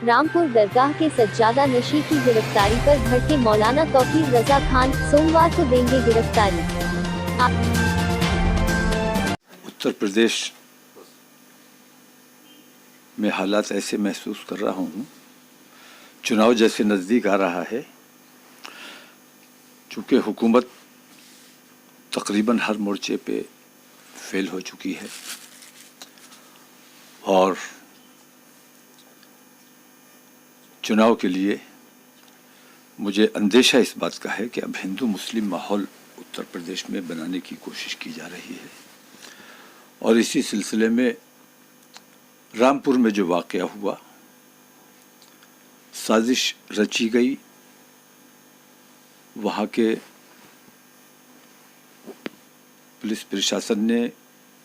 رامپور درگاہ کے سجادہ نشی کی گرفتاری پر بھڑکے مولانا توقیر رضا خان، سوموار کو دیں گے گرفتاری۔ اتر پردیش میں حالات ایسے محسوس کر رہا ہوں، چناؤ جیسے نزدیک آ رہا ہے، چونکہ حکومت تقریباً ہر مورچے پہ فیل ہو چکی ہے، اور چناؤ کے لیے مجھے اندیشہ اس بات کا ہے کہ اب ہندو مسلم ماحول اتر پردیش میں بنانے کی کوشش کی جا رہی ہے، اور اسی سلسلے میں رامپور میں جو واقعہ ہوا، سازش رچی گئی، وہاں کے پولیس پرشاسن نے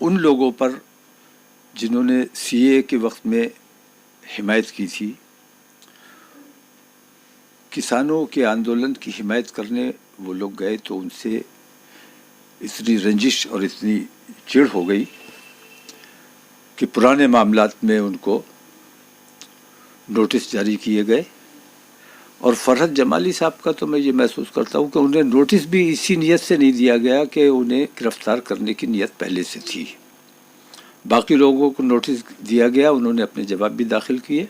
ان لوگوں پر جنہوں نے سی اے کے وقت میں حمایت کی تھی، کسانوں کے آندولن کی حمایت کرنے وہ لوگ گئے تو ان سے اتنی رنجش اور اتنی چڑ ہو گئی کہ پرانے معاملات میں ان کو نوٹس جاری کیے گئے، اور فرحت جمالی صاحب کا تو میں یہ محسوس کرتا ہوں کہ انہیں نوٹس بھی اسی نیت سے نہیں دیا گیا کہ انہیں گرفتار کرنے کی نیت پہلے سے تھی، باقی لوگوں کو نوٹس دیا گیا، انہوں نے اپنے جواب بھی داخل کیے،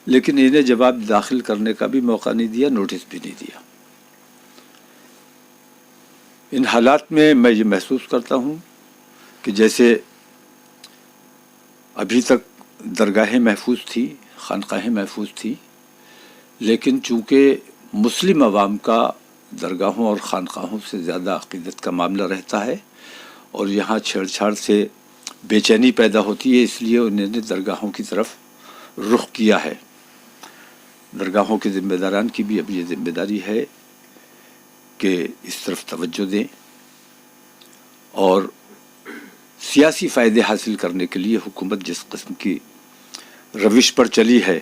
لیکن انہیں جواب داخل کرنے کا بھی موقع نہیں دیا، نوٹس بھی نہیں دیا۔ ان حالات میں میں یہ محسوس کرتا ہوں کہ جیسے ابھی تک درگاہیں محفوظ تھی، خانقاہیں محفوظ تھی، لیکن چونکہ مسلم عوام کا درگاہوں اور خانقاہوں سے زیادہ عقیدت کا معاملہ رہتا ہے، اور یہاں چھیڑ چھاڑ سے بے چینی پیدا ہوتی ہے، اس لیے انہوں نے درگاہوں کی طرف رخ کیا ہے۔ درگاہوں کے ذمہ داران کی بھی اب یہ ذمہ داری ہے کہ اس طرف توجہ دیں، اور سیاسی فائدے حاصل کرنے کے لیے حکومت جس قسم کی روش پر چلی ہے،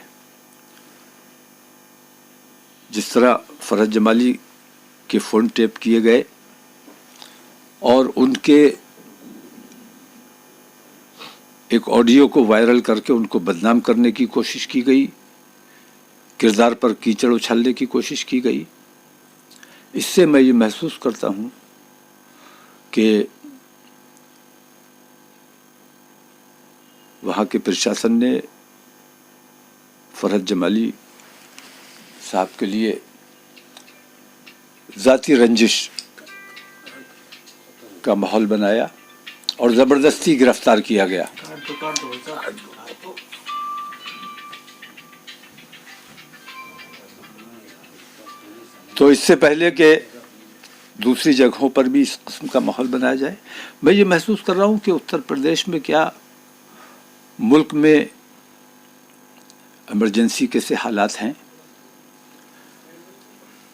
جس طرح فرحت جمالی کے فون ٹیپ کیے گئے اور ان کے ایک آڈیو کو وائرل کر کے ان کو بدنام کرنے کی کوشش کی گئی، کردار پر کیچڑ اچھالنے کی کوشش کی گئی، اس سے میں یہ محسوس کرتا ہوں کہ وہاں کے پرشاسن نے فرحت جمالی صاحب کے لیے ذاتی رنجش کا ماحول بنایا اور زبردستی گرفتار کیا گیا۔ تو اس سے پہلے کہ دوسری جگہوں پر بھی اس قسم کا ماحول بنایا جائے، میں یہ محسوس کر رہا ہوں کہ اتر پردیش میں کیا ملک میں ایمرجنسی کے سے حالات ہیں،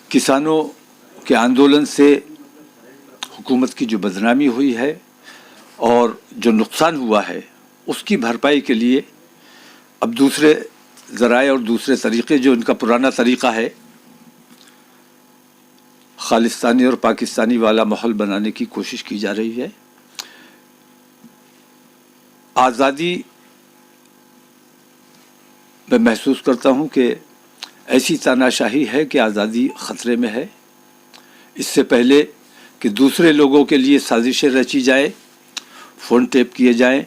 کسانوں کے آندولن سے حکومت کی جو بدنامی ہوئی ہے اور جو نقصان ہوا ہے، اس کی بھرپائی کے لیے اب دوسرے ذرائع اور دوسرے طریقے، جو ان کا پرانا طریقہ ہے، خالصتانی اور پاکستانی والا ماحول بنانے کی کوشش کی جا رہی ہے۔ آزادی میں محسوس کرتا ہوں کہ ایسی تاناشاہی ہے کہ آزادی خطرے میں ہے۔ اس سے پہلے کہ دوسرے لوگوں کے لیے سازشیں رچی جائیں، فون ٹیپ کیے جائیں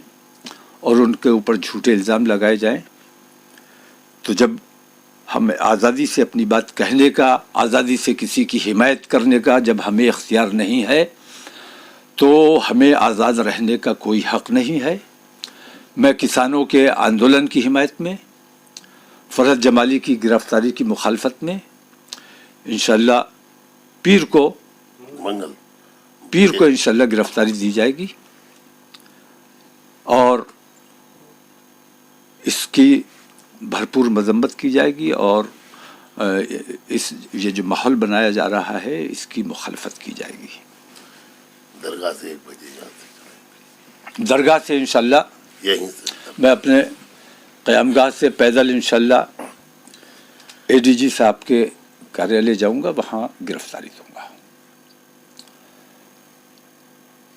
اور ان کے اوپر جھوٹے الزام لگائے جائیں، تو جب ہم آزادی سے اپنی بات کہنے کا، آزادی سے کسی کی حمایت کرنے کا جب ہمیں اختیار نہیں ہے، تو ہمیں آزاد رہنے کا کوئی حق نہیں ہے۔ میں کسانوں کے آندولن کی حمایت میں، فرحت جمالی کی گرفتاری کی مخالفت میں، انشاءاللہ پیر کو انشاءاللہ گرفتاری دی جائے گی، اور اس کی بھرپور مذمت کی جائے گی، اور یہ جو ماحول بنایا جا رہا ہے اس کی مخالفت کی جائے گی۔ درگاہ سے 1 بجے یہاں سے درگاہ سے انشاءاللہ یہیں سے میں اپنے قیام گاہ سے پیدل انشاءاللہ اے ڈی جی صاحب کے کاریالے جاؤں گا، وہاں گرفتاری دوں گا۔